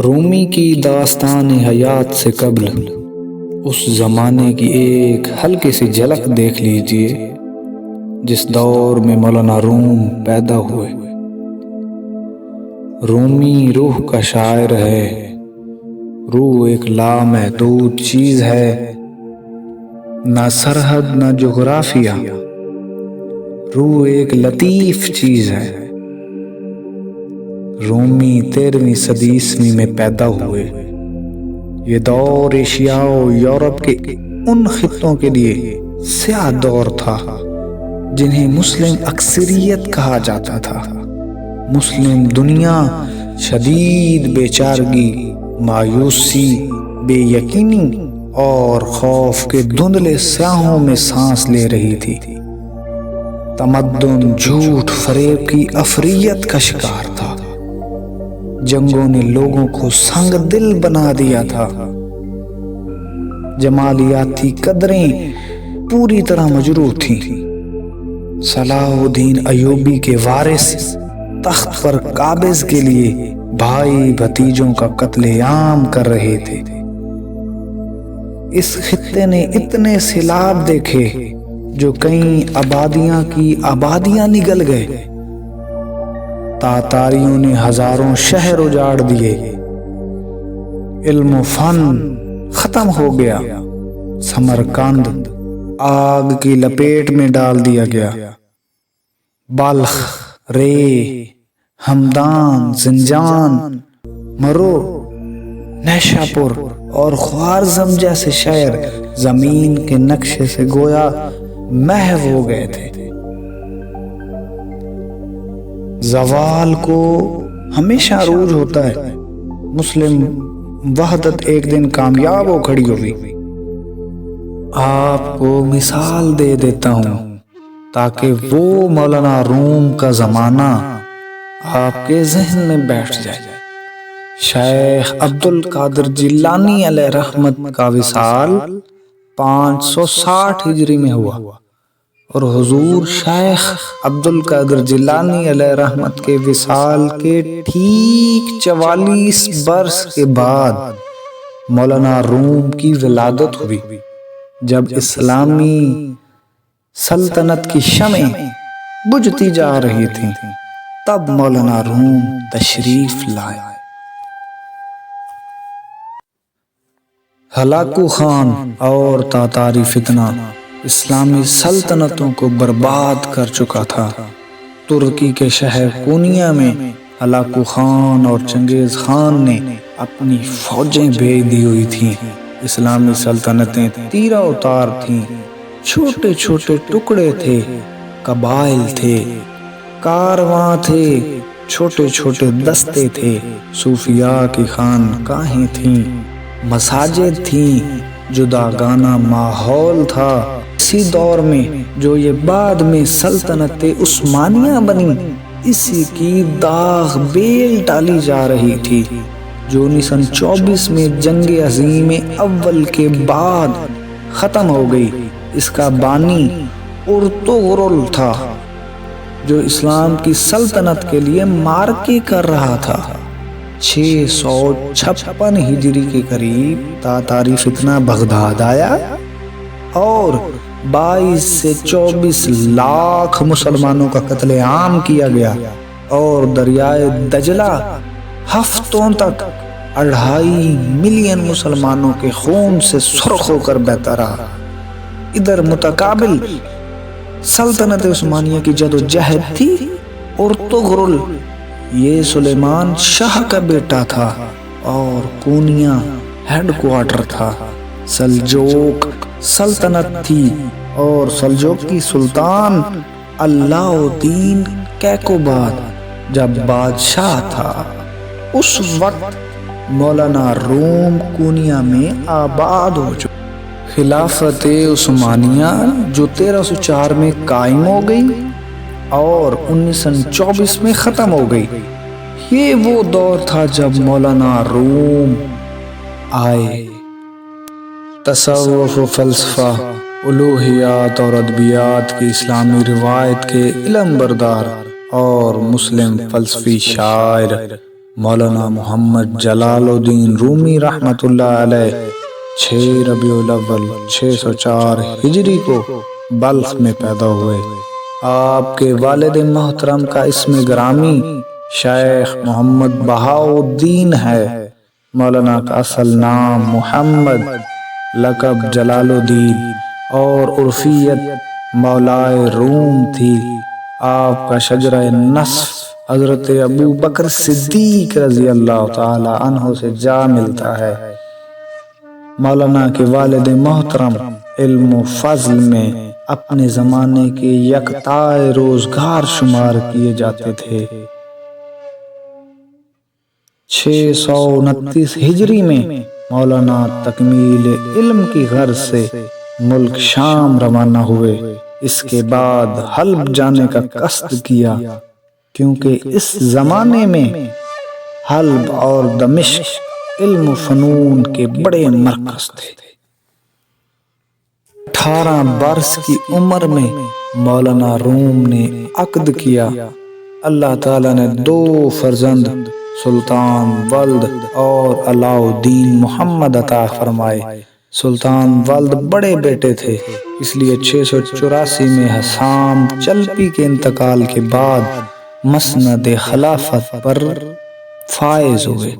رومی کی داستان حیات سے قبل اس زمانے کی ایک ہلکی سی جھلک دیکھ لیجئے جس دور میں مولانا روم پیدا ہوئے۔ رومی روح کا شاعر ہے، روح ایک لامحدود چیز ہے، نہ سرحد نہ جغرافیہ، روح ایک لطیف چیز ہے۔ رومی 13ویں صدی عیسوی میں پیدا ہوئے۔ یہ دور ایشیا و یورپ کے ان خطوں کے لیے سیاہ دور تھا جنہیں مسلم اکثریت کہا جاتا تھا۔ مسلم دنیا شدید بے چارگی، مایوسی، بے یقینی اور خوف کے دھندلے سیاہوں میں سانس لے رہی تھی۔ تمدن جھوٹ فریب کی افریت کا شکار تھا۔ جنگوں نے لوگوں کو سنگ دل بنا دیا تھا۔ جمالیاتی قدریں پوری طرح مجروح تھیں۔ صلاح الدین ایوبی کے وارث تخت پر قابض کے لیے بھائی بھتیجوں کا قتل عام کر رہے تھے۔ اس خطے نے اتنے سیلاب دیکھے جو کئی آبادیاں کی آبادیاں نگل گئے۔ تاتاریوں نے ہزاروں شہر اجاڑ دیے۔ علم و فن ختم ہو گیا۔ سمرقند آگ کی لپیٹ میں ڈال دیا گیا۔ بلخ، رے، ہمدان، زنجان، مرو، نیشاپور اور خوارزم جیسے شہر زمین کے نقشے سے گویا محو ہو گئے تھے۔ زوال کو ہمیشہ عروج ہوتا ہے۔ مسلم وحدت ایک دن کامیاب ہو کھڑی ہوگی۔ آپ کو مثال دے دیتا ہوں تاکہ وہ مولانا روم کا زمانہ آپ کے ذہن میں بیٹھ جائے۔ شیخ عبد القادر جیلانی علیہ رحمت کا وصال 560 ہجری میں ہوا اور حضور شیخ عبد القادر جیلانی علیہ رحمت کے وصال کے ٹھیک 44 برس کے بعد مولانا روم کی ولادت ہوئی۔ جب اسلامی سلطنت کی شمعیں بجھتی جا رہی تھیں تب مولانا روم تشریف لائے۔ ہلاکو خان اور تاتاری فتنہ اسلامی سلطنتوں کو برباد کر چکا تھا۔ ترکی کے شہر کونیا میں ہلاکو خان اور چنگیز خان نے اپنی فوجیں بھیج دی ہوئی تھیں۔ اسلامی سلطنتیں تیرہ اتار تھیں، چھوٹے چھوٹے ٹکڑے تھے، قبائل تھے، کارواں تھے، چھوٹے چھوٹے دستے تھے، صوفیاء کی خانقاہیں تھیں، مساجد تھیں، جداگانہ ماحول تھا۔ اسی دور میں جو یہ بعد میں سلطنت عثمانیہ بنی، اسی کی داغ بیل ڈالی جا رہی تھی جو 1924 میں جنگ عظیم اول کے بعد ختم ہو گئی۔ اس کا بانی ارطغرل تھا جو اسلام کی سلطنت کے لیے مارکے کر رہا تھا۔ 656 ہجری کے قریب تاتاری فتنہ بغداد آیا اور 22 سے 24 لاکھ مسلمانوں کا قتل عام کیا گیا اور دریائے دجلہ ہفتوں تک 2.5 ملین مسلمانوں کے خون سے سرخ ہو کر بہتا رہا۔ ادھر متقابل سلطنت عثمانیہ کی جدوجہد تھی۔ ارطغرل یہ سلیمان شاہ کا بیٹا تھا اور کونیا ہیڈ کوارٹر تھا۔ سلجوق سلطنت تھی اور سلجوقی سلطان علاء الدین کیقوباد جب بادشاہ تھا۔ اس وقت مولانا روم کونیا میں آباد ہو چکا۔ خلافت عثمانیہ جو 1304 میں قائم ہو گئی اور 1924 میں ختم ہو گئی۔ یہ وہ دور تھا جب مولانا روم آئے۔ تصوف و فلسفہ، الوہیات اور ادبیات کی اسلامی روایت کے علم بردار اور مسلم فلسفی شاعر مولانا محمد جلال الدین رومی رحمۃ اللہ علیہ 6 ربیع الاول 604 ہجری کو بلخ میں پیدا ہوئے۔ آپ کے والد محترم کا اسم گرامی شیخ محمد بہاؤالدین ہے۔ مولانا کا اصل نام محمد، لقب جلال الدین اور عرفیت مولائے روم تھی۔ آپ کا شجرہ نسب حضرت ابو بکر صدیق رضی اللہ تعالی عنہ سے جا ملتا ہے۔ مولانا کے والد محترم علم و فضل میں اپنے زمانے کے یکتائے روزگار شمار کیے جاتے تھے۔ 629 ہجری میں مولانا تکمیل علم کی غرض سے ملک شام روانہ ہوئے۔ اس کے بعد حلب جانے کا قصد کیا، کیونکہ اس زمانے میں حلب اور دمشق علم و فنون کے بڑے مرکز تھے۔ 18 برس کی عمر میں مولانا روم نے عقد کیا۔ اللہ تعالیٰ نے 2 فرزند سلطان ولد اور علاء الدین محمد عطا فرمائے۔ سلطان ولد بڑے بیٹے تھے، اس لیے 684 میں حسام چلپی کے انتقال کے بعد مسند خلافت پر فائز ہوئے۔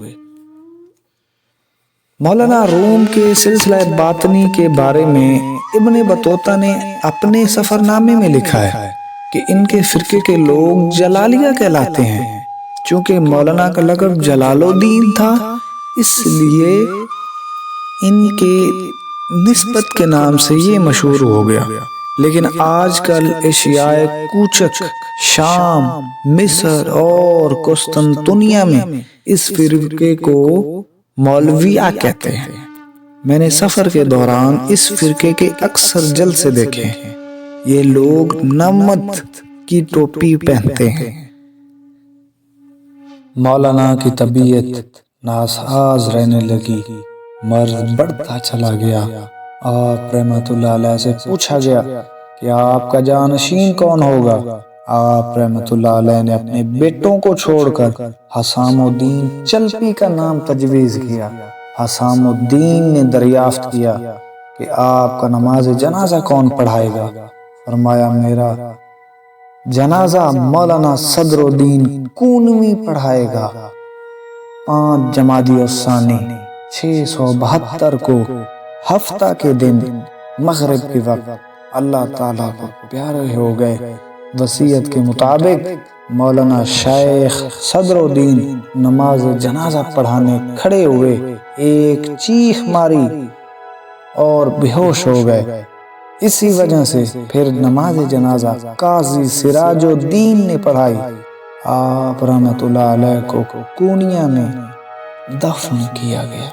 مولانا روم کے سلسلہ باطنی کے بارے میں ابن بطوطہ نے اپنے سفر نامے میں لکھا ہے کہ ان کے فرقے کے لوگ جلالیہ کہلاتے ہیں۔ چونکہ مولانا کا لقب جلال الدین تھا، اس لیے ان کے نسبت کے نام سے یہ مشہور ہو گیا۔ لیکن آج کل ایشیائے کوچک شام، مصر اور قسطنطنیہ میں اس فرقے کو مولویہ کہتے ہیں۔ میں نے سفر کے دوران اس فرقے کے اکثر جلسے دیکھے ہیں۔ یہ لوگ نمت کی ٹوپی پہنتے ہیں۔ مولانا کی طبیعت ناساز رہنے لگی، مرض بڑھتا چلا گیا۔ آپ رحمت اللہ علیہ سے پوچھا گیا کہ آپ کا جانشین کون ہوگا؟ آپ رحمت اللہ علیہ نے اپنے بیٹوں کو چھوڑ کر حسام الدین چلپی کا نام تجویز کیا۔ حسام الدین نے دریافت کیا کہ آپ کا نماز جنازہ کون پڑھائے گا؟ فرمایا میرا جنازہ مولانا صدر الدین کونوی پڑھائے گا۔ 5 جمادی الثانی 672 کو ہفتہ کے دن مغرب کے وقت اللہ تعالیٰ کو پیارے ہو گئے۔ وصیت کے مطابق مولانا شیخ صدر الدین نماز جنازہ پڑھانے کھڑے ہوئے، ایک چیخ ماری اور بے ہوش ہو گئے۔ اسی وجہ سے پھر نماز جنازہ قاضی سراج الدین نے پڑھائی۔ آپ رحمت اللہ علیہ کو کونیا میں دفن کیا گیا۔